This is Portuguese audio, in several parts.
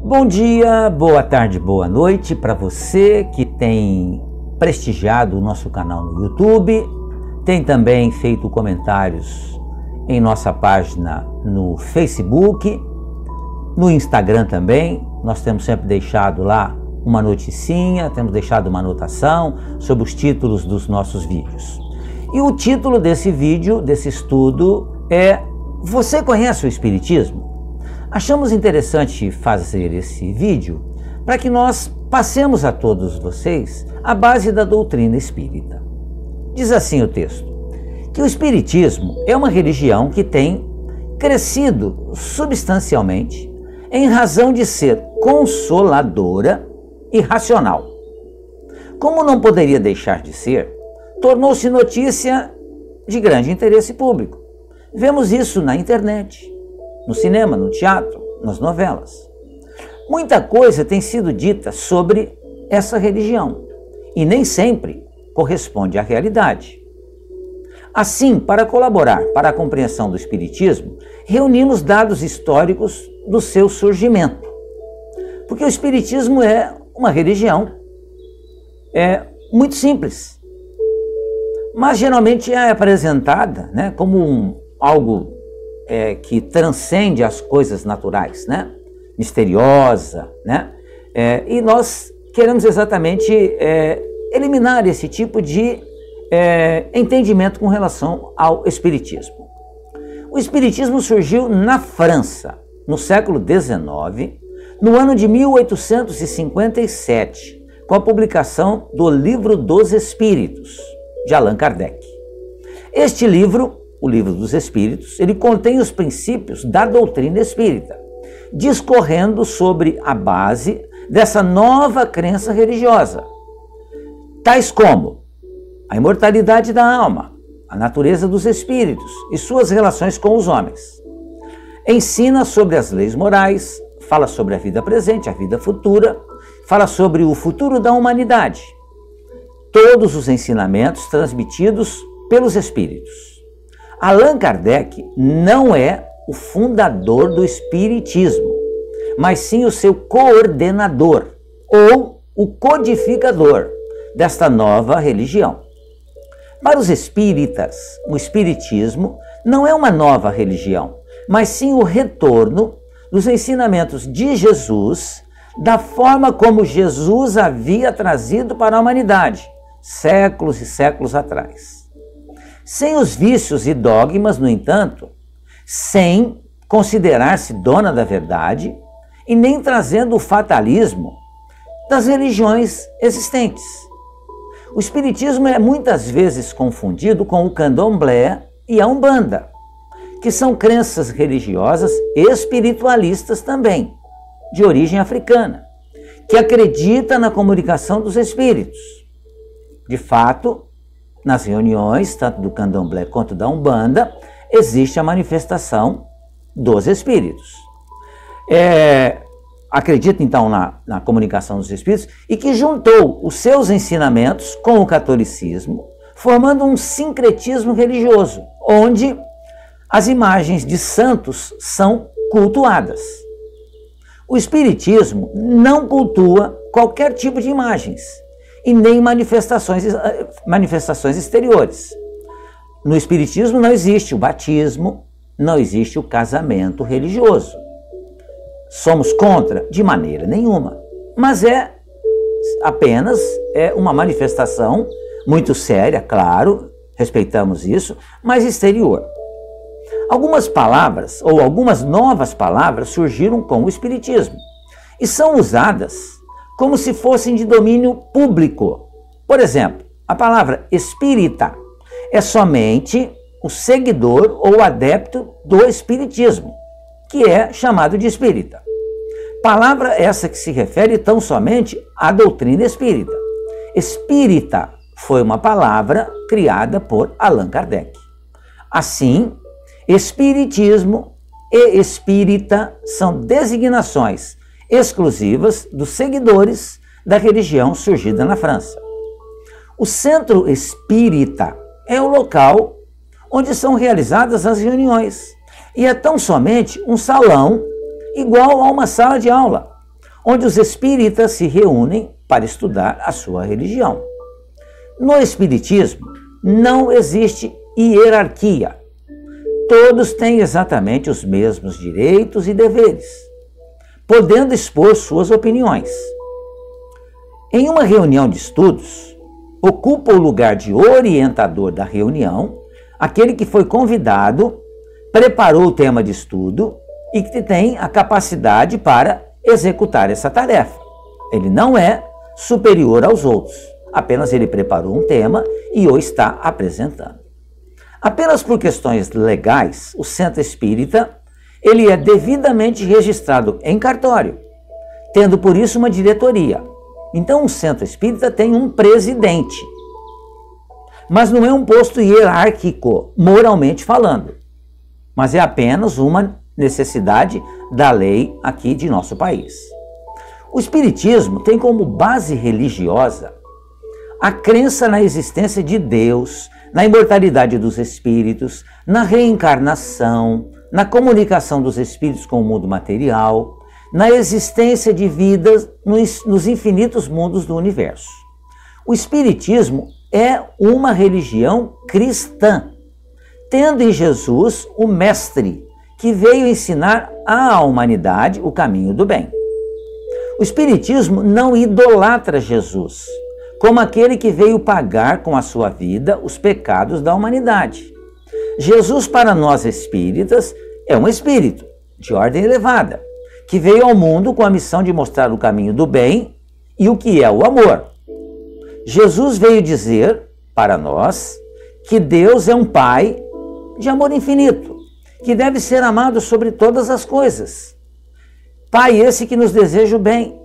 Bom dia, boa tarde, boa noite para você que tem prestigiado o nosso canal no YouTube, tem também feito comentários em nossa página no Facebook, no Instagram também. Nós temos sempre deixado lá uma noticinha, temos deixado uma anotação sobre os títulos dos nossos vídeos. E o título desse vídeo, desse estudo, é: Você conhece o Espiritismo? Achamos interessante fazer esse vídeo para que nós passemos a todos vocês a base da doutrina espírita. Diz assim o texto, que o Espiritismo é uma religião que tem crescido substancialmente em razão de ser consoladora e racional. Como não poderia deixar de ser, tornou-se notícia de grande interesse público. Vemos isso na internet, no cinema, no teatro, nas novelas. Muita coisa tem sido dita sobre essa religião e nem sempre corresponde à realidade. Assim, para colaborar para a compreensão do Espiritismo, reunimos dados históricos do seu surgimento. Porque o Espiritismo é uma religião muito simples, mas geralmente é apresentada, como algo que transcende as coisas naturais, misteriosa, e nós queremos exatamente eliminar esse tipo de entendimento com relação ao Espiritismo. O Espiritismo surgiu na França, no século XIX, no ano de 1857, com a publicação do Livro dos Espíritos, de Allan Kardec. Este livro, o Livro dos Espíritos, ele contém os princípios da doutrina espírita, discorrendo sobre a base dessa nova crença religiosa, tais como a imortalidade da alma, a natureza dos espíritos e suas relações com os homens. Ensina sobre as leis morais, fala sobre a vida presente, a vida futura, fala sobre o futuro da humanidade. Todos os ensinamentos transmitidos pelos espíritos. Allan Kardec não é o fundador do Espiritismo, mas sim o seu coordenador ou o codificador desta nova religião. Para os espíritas, o Espiritismo não é uma nova religião, mas sim o retorno dos ensinamentos de Jesus, da forma como Jesus havia trazido para a humanidade, séculos e séculos atrás. Sem os vícios e dogmas, no entanto, sem considerar-se dona da verdade e nem trazendo o fatalismo das religiões existentes. O Espiritismo é muitas vezes confundido com o Candomblé e a Umbanda, que são crenças religiosas espiritualistas também, de origem africana, que acredita na comunicação dos espíritos. De fato, nas reuniões, tanto do Candomblé quanto da Umbanda, existe a manifestação dos espíritos. Acredita então na comunicação dos espíritos e que juntou os seus ensinamentos com o catolicismo, formando um sincretismo religioso, onde as imagens de santos são cultuadas. O Espiritismo não cultua qualquer tipo de imagens e nem manifestações exteriores. No Espiritismo não existe o batismo, não existe o casamento religioso. Somos contra? De maneira nenhuma. Mas é apenas uma manifestação muito séria, claro, respeitamos isso, mas exterior. Algumas palavras, ou algumas novas palavras, surgiram com o Espiritismo e são usadas como se fossem de domínio público. Por exemplo, a palavra espírita é somente o seguidor ou adepto do Espiritismo, que é chamado de espírita. Palavra essa que se refere tão somente à doutrina espírita. Espírita foi uma palavra criada por Allan Kardec. Assim, Espiritismo e espírita são designações exclusivas dos seguidores da religião surgida na França. O centro espírita é o local onde são realizadas as reuniões e é tão somente um salão igual a uma sala de aula, onde os espíritas se reúnem para estudar a sua religião. No Espiritismo não existe hierarquia. Todos têm exatamente os mesmos direitos e deveres, podendo expor suas opiniões. Em uma reunião de estudos, ocupa o lugar de orientador da reunião aquele que foi convidado, preparou o tema de estudo e que tem a capacidade para executar essa tarefa. Ele não é superior aos outros, apenas ele preparou um tema e o está apresentando. Apenas por questões legais, o Centro Espírita ele é devidamente registrado em cartório, tendo por isso uma diretoria. Então o Centro Espírita tem um presidente, mas não é um posto hierárquico, moralmente falando, mas é apenas uma necessidade da lei aqui de nosso país. O Espiritismo tem como base religiosa a crença na existência de Deus, na imortalidade dos espíritos, na reencarnação, na comunicação dos espíritos com o mundo material, na existência de vidas nos infinitos mundos do universo. O Espiritismo é uma religião cristã, tendo em Jesus o mestre que veio ensinar à humanidade o caminho do bem. O Espiritismo não idolatra Jesus como aquele que veio pagar com a sua vida os pecados da humanidade. Jesus, para nós espíritas, é um espírito de ordem elevada, que veio ao mundo com a missão de mostrar o caminho do bem e o que é o amor. Jesus veio dizer para nós que Deus é um Pai de amor infinito, que deve ser amado sobre todas as coisas. Pai esse que nos deseja o bem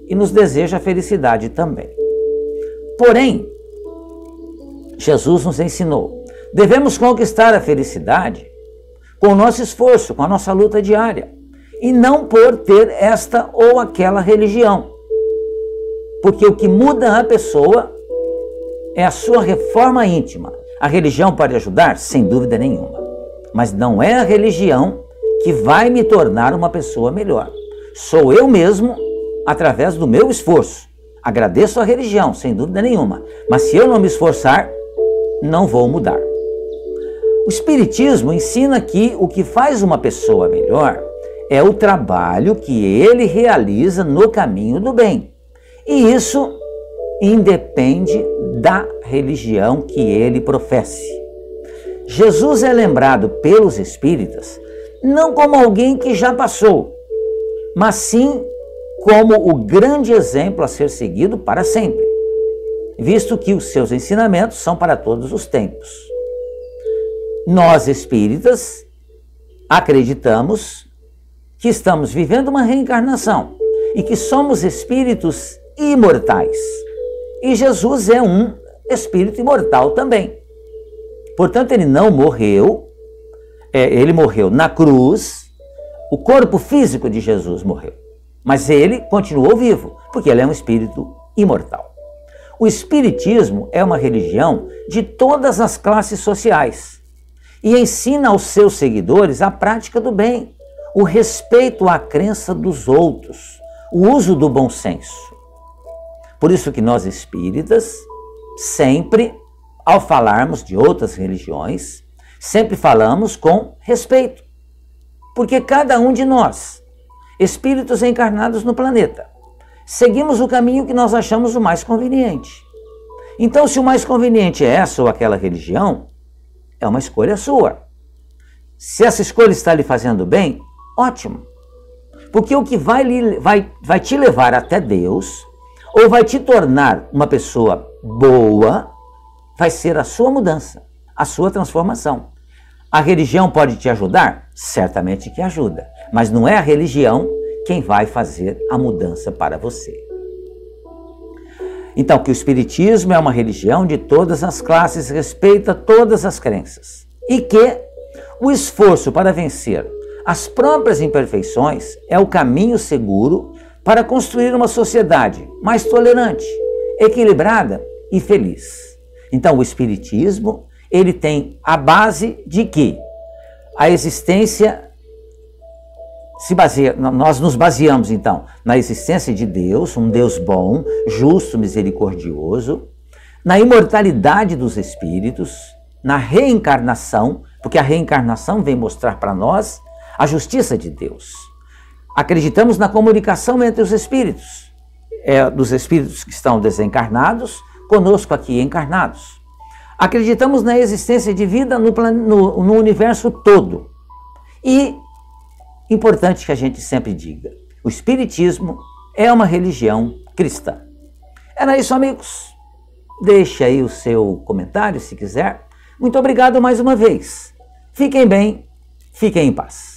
e nos deseja a felicidade também. Porém, Jesus nos ensinou, devemos conquistar a felicidade com o nosso esforço, com a nossa luta diária, e não por ter esta ou aquela religião. Porque o que muda a pessoa é a sua reforma íntima. A religião pode ajudar? Sem dúvida nenhuma. Mas não é a religião que vai me tornar uma pessoa melhor. Sou eu mesmo, através do meu esforço. Agradeço a religião, sem dúvida nenhuma. Mas se eu não me esforçar, não vou mudar. O Espiritismo ensina que o que faz uma pessoa melhor é o trabalho que ele realiza no caminho do bem. E isso independe da religião que ele professe. Jesus é lembrado pelos espíritas não como alguém que já passou, mas sim como o grande exemplo a ser seguido para sempre, visto que os seus ensinamentos são para todos os tempos. Nós espíritas acreditamos que estamos vivendo uma reencarnação e que somos espíritos imortais. E Jesus é um espírito imortal também. Portanto, ele não morreu, ele morreu na cruz, o corpo físico de Jesus morreu, mas ele continuou vivo, porque ele é um espírito imortal. O Espiritismo é uma religião de todas as classes sociais e ensina aos seus seguidores a prática do bem, o respeito à crença dos outros, o uso do bom senso. Por isso que nós espíritas, sempre, ao falarmos de outras religiões, sempre falamos com respeito. Porque cada um de nós, espíritos encarnados no planeta, seguimos o caminho que nós achamos o mais conveniente. Então, se o mais conveniente é essa ou aquela religião, é uma escolha sua. Se essa escolha está lhe fazendo bem, ótimo. Porque o que vai te levar até Deus, ou vai te tornar uma pessoa boa, vai ser a sua mudança, a sua transformação. A religião pode te ajudar? Certamente que ajuda, mas não é a religião quem vai fazer a mudança para você. Então, que o Espiritismo é uma religião de todas as classes, respeita todas as crenças, e que o esforço para vencer as próprias imperfeições é o caminho seguro para construir uma sociedade mais tolerante, equilibrada e feliz. Então, o Espiritismo, ele tem a base de que a existência nós nos baseamos, então, na existência de Deus, um Deus bom, justo, misericordioso, na imortalidade dos espíritos, na reencarnação, porque a reencarnação vem mostrar para nós a justiça de Deus. Acreditamos na comunicação entre os espíritos, dos espíritos que estão desencarnados, conosco aqui encarnados. Acreditamos na existência de vida no universo todo. E, importante que a gente sempre diga, o Espiritismo é uma religião cristã. Era isso, amigos. Deixe aí o seu comentário, se quiser. Muito obrigado mais uma vez. Fiquem bem, fiquem em paz.